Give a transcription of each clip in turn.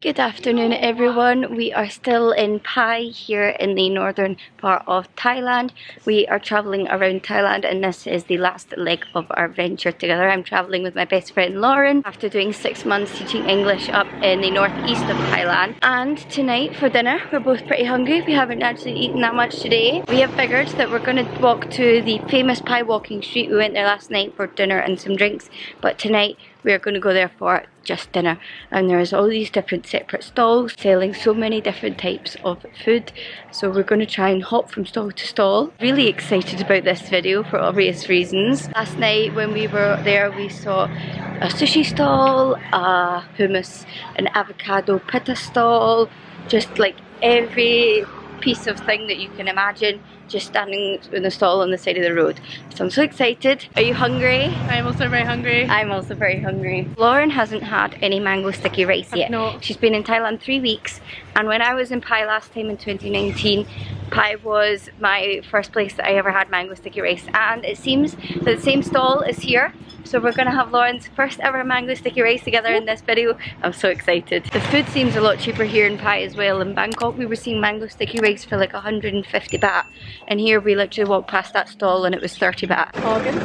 Good afternoon everyone. We are still in PAI here in the northern part of Thailand. We are travelling around Thailand and this is the last leg of our venture together. I'm travelling with my best friend Lauren after doing 6 months teaching English up in the northeast of Thailand. And tonight for dinner, we're both pretty hungry. We haven't actually eaten that much today. We have figured that we're going to walk to the famous PAI walking street. We went there last night for dinner and some drinks, but tonight we are going to go there for just dinner, and there's all these different separate stalls selling so many different types of food, so we're going to try and hop from stall to stall. Really excited about this video for obvious reasons. Last night when we were there we saw a sushi stall, a hummus and avocado pita stall, just like every piece of thing that you can imagine just standing in the stall on the side of the road. So I'm so excited. Are you hungry? I'm also very hungry. I'm also very hungry. Lauren hasn't had any mango sticky rice yet. No. She's been in Thailand 3 weeks, and when I was in PAI last time in 2019, PAI was my first place that I ever had mango sticky rice, and it seems that the same stall is here. So we're gonna have Lauren's first ever mango sticky rice together in this video. I'm so excited. The food seems a lot cheaper here in PAI as well. In Bangkok we were seeing mango sticky rice for like 150 baht, and here we literally walked past that stall and it was 30 baht. Organ.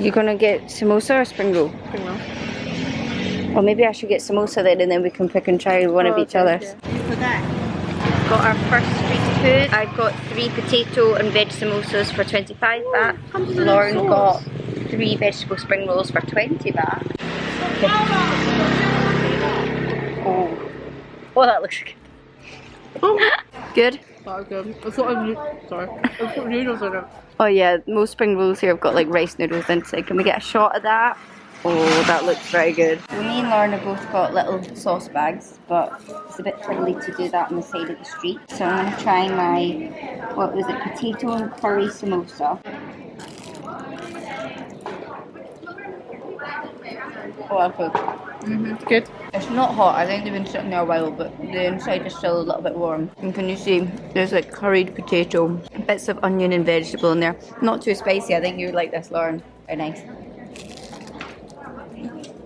You gonna get samosa or spring roll? Spring roll. Or maybe I should get samosa then, and then we can pick and try one of each other's. For that. Got our first street food. I've got 3 potato and veg samosas for 25 baht. Lauren got 3 vegetable spring rolls for 20 baht. Okay. Oh, that looks good. Good? That was good. I thought I put noodles in it. Oh yeah, most spring rolls here have got like rice noodles inside. Can we get a shot of that? Oh, that looks very good. So me and Lauren have both got little sauce bags, but it's a bit fiddly to do that on the side of the street. So I'm going to try my, what was it, potato and curry samosa. Oh, that's good. Good. It's not hot. I think they've been sitting there a while, but the inside is still a little bit warm. And can you see, there's like curried potato, bits of onion and vegetable in there. Not too spicy. I think you would like this, Lauren. Very nice.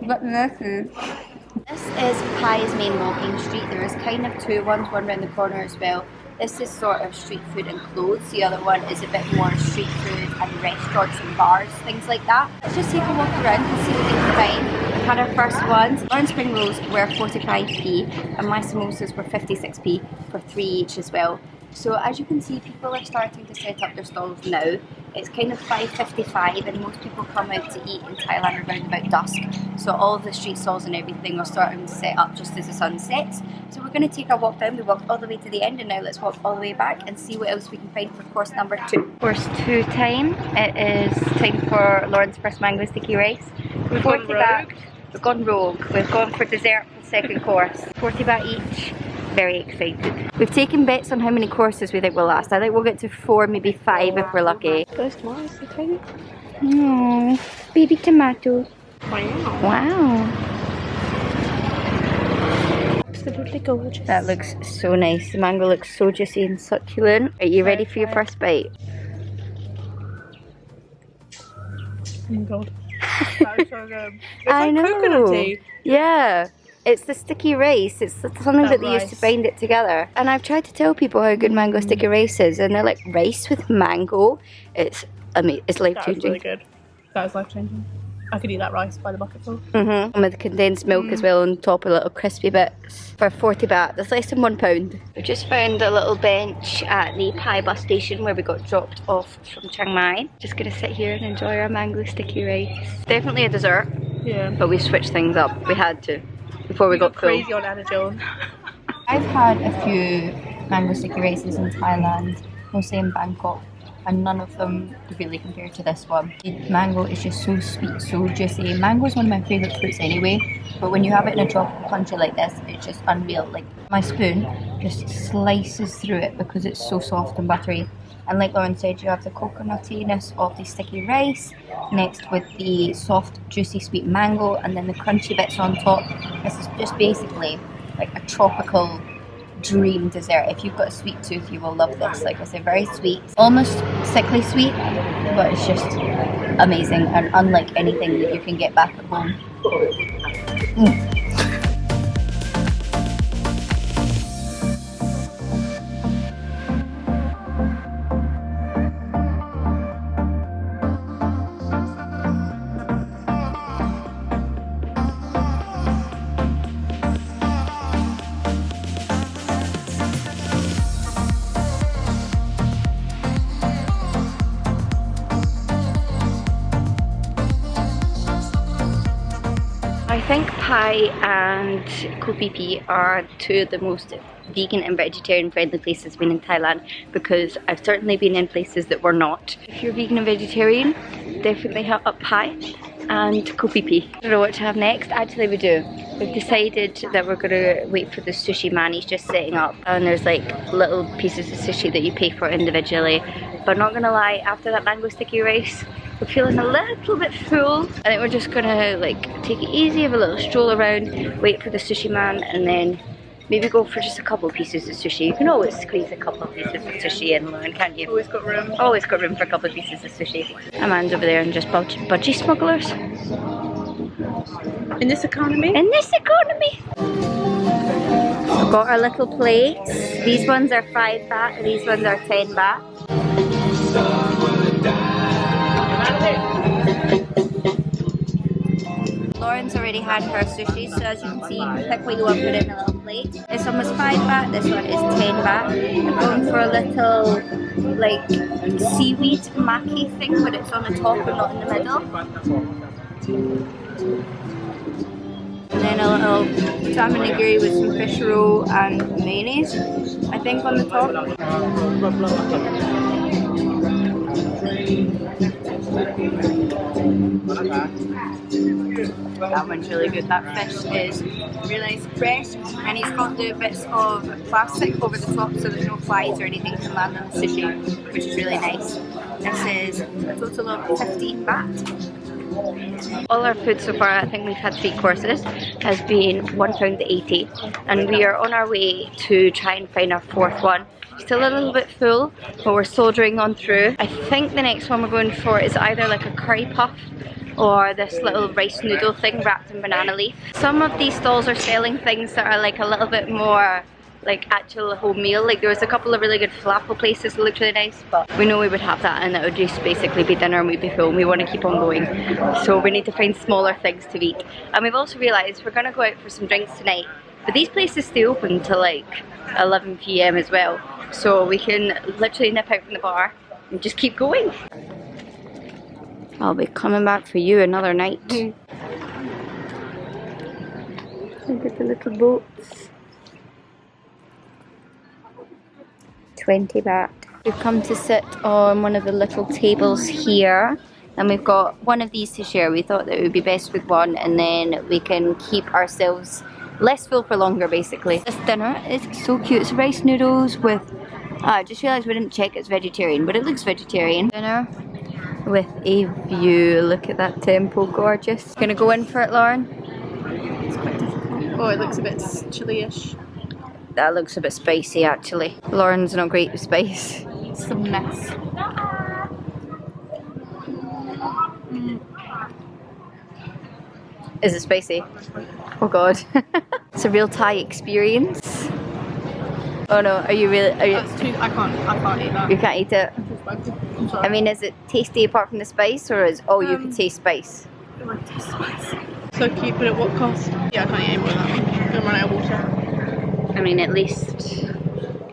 This is PAI's main walking street. There is kind of 2 ones, one around the corner as well. This is sort of street food and clothes. The other one is a bit more street food and restaurants and bars, things like that. Let's just take a walk around and see what we can find. We've had our first ones. Lauren's spring rolls were 45p and my samosas were 56p for 3 each as well. So as you can see, people are starting to set up their stalls now. It's kind of 5:55 and most people come out to eat in Thailand around about dusk. So all of the street stalls and everything are starting to set up just as the sun sets. So we're going to take a walk down. We walked all the way to the end and now let's walk all the way back and see what else we can find for course number 2. Course 2 time. It is time for Lauren's first mango sticky rice. We've gone rogue. We've gone rogue. We've gone for dessert for the second course. 40 baht each. Very excited. We've taken bets on how many courses we think will last. I think we'll get to 4, maybe 5 if we're lucky. Those tomatoes are tiny. No, baby tomatoes. Wow. Wow. Absolutely gorgeous. That looks so nice. The mango looks so juicy and succulent. Are you ready for your first bite? Oh my god. That is so good. It's I like know. coconutty. Yeah. It's the sticky rice. It's something that they used to bind it together. And I've tried to tell people how good mango sticky rice is, and they're like, rice with mango? It's amazing. It's life That is changing. really good. That is life changing. I could eat that rice by the bucketful. And with condensed milk as well on top of little crispy bits. For 40 baht, that's less than £1. We just found a little bench at the PAI bus station where we got dropped off from Chiang Mai. Just gonna sit here and enjoy our mango sticky rice. Definitely a dessert, Yeah. but we switched things up. We had to before we got full. crazy on annajbrownee. I've had a few mango sticky rices in Thailand, mostly in Bangkok, and none of them really compare to this one. The mango is just so sweet, so juicy. Mango is one of my favourite fruits anyway, but when you have it in a tropical country like this, it's just unreal. Like, my spoon just slices through it because it's so soft and buttery. And like Lauren said, you have the coconuttiness of the sticky rice, next with the soft, juicy, sweet mango, and then the crunchy bits on top. This is just basically like a tropical dream dessert. If you've got a sweet tooth, you will love this. Like I said, very sweet, almost sickly sweet, but it's just amazing and unlike anything that you can get back at home. PAI and Koh Phi Phi are two of the most vegan and vegetarian friendly places I've been in Thailand, because I've certainly been in places that were not. If you're vegan and vegetarian, definitely hit up PAI and Koh Phi Phi. I don't know what to have next. Actually we do. We've decided that we're going to wait for the sushi man. He's just setting up, and there's like little pieces of sushi that you pay for individually. But not gonna lie, after that mango sticky rice, we're feeling a little bit full. I think we're just gonna like take it easy, have a little stroll around, wait for the sushi man, and then maybe go for just a couple of pieces of sushi. You can always squeeze a couple of pieces of sushi in, Lauren, can't you? Always got room. Always got room for a couple of pieces of sushi. My man's over there and just budgie smugglers. In this economy? In this economy! We've got our little plates. These ones are 5 baht and these ones are 10 baht. Lauren's already had her sushi, so as you can see, you can pick what you want, put it in a little plate. This one was 5 baht, this one is 10 baht. I'm going for a little, like, seaweed maki thing, but it's on the top and not in the middle. And then a little salmon nigiri with some fish roll and mayonnaise, I think, on the top. That one's really good. That fish is really nice, fresh, and he's got the bits of plastic over the top so there's no flies or anything to land on the sushi, which is really nice. This is a total of 15 baht. All our food so far, I think we've had 3 courses, has been £1.80, and we are on our way to try and find our 4th one. Still a little bit full, but we're soldiering on through. I think the next one we're going for is either like a curry puff or this little rice noodle thing wrapped in banana leaf. Some of these stalls are selling things that are like a little bit more like actual home meal. Like there was a couple of really good falafel places that looked really nice, but we know we would have that and that would just basically be dinner and we'd be full, and we want to keep on going. So we need to find smaller things to eat. And we've also realised we're going to go out for some drinks tonight, but these places stay open till like 11 PM as well. So we can literally nip out from the bar and just keep going. I'll be coming back for you another night. Look at the little boats. 20 baht. We've come to sit on one of the little tables here, and we've got one of these to share. We thought that it would be best with one, and then we can keep ourselves less full for longer, basically. This dinner is so cute. It's rice noodles with, I just realised we didn't check it's vegetarian, but it looks vegetarian. Dinner with a view. Look at that temple, gorgeous. Gonna go in for it, Lauren? It's quite difficult. Oh, it looks a bit chilly-ish. That looks a bit spicy, actually. Lauren's not great with spice. Some mess. Is it spicy? Oh god. It's a real Thai experience. Oh no, are you really? Are you? That's too. I can't eat that. You can't eat it. I'm sorry. I mean, is it tasty apart from the spice, or is you can taste spice? It might taste spicy. So cute, but at what cost? Yeah, I can't eat any more of that. I'm gonna run out of water. I mean, at least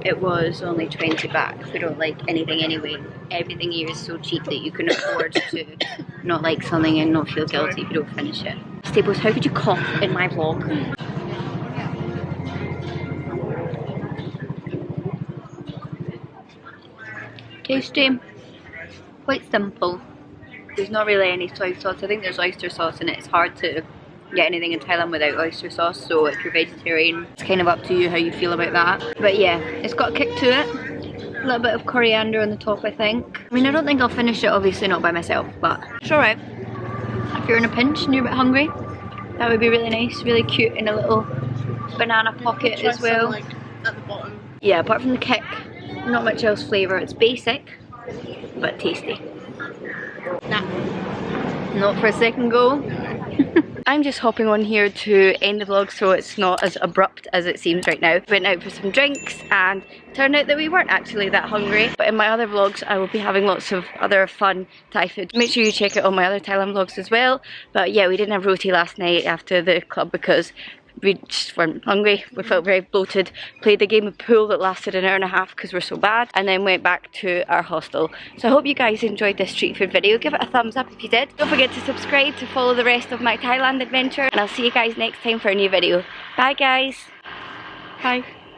it was only 20 baht. If we don't like anything anyway, everything here is so cheap that you can afford to not like something and not feel guilty if you don't finish it. Staples, how could you cough in my vlog? Tasty, quite simple. There's not really any soy sauce. I think there's oyster sauce in it. It's hard to get anything in Thailand without oyster sauce, so if you're vegetarian, it's kind of up to you how you feel about that. But yeah, it's got a kick to it. A little bit of coriander on the top, I think. I mean, I don't think I'll finish it, obviously not by myself, but it's alright. If you're in a pinch and you're a bit hungry, that would be really nice, really cute in a little banana pocket as well. Like, at the bottom. Yeah, apart from the kick, not much else flavour. It's basic, but tasty. Nah. Not for a second go. I'm just hopping on here to end the vlog so it's not as abrupt as it seems right now. Went out for some drinks and turned out that we weren't actually that hungry. But in my other vlogs I will be having lots of other fun Thai food. Make sure you check out all my other Thailand vlogs as well. But yeah, we didn't have roti last night after the club because we just weren't hungry. We felt very bloated. Played a game of pool that lasted an hour and a half because we're so bad, and then went back to our hostel. So I hope you guys enjoyed this street food video. Give it a thumbs up if you did. Don't forget to subscribe to follow the rest of my Thailand adventure, and I'll see you guys next time for a new video. Bye guys. Bye.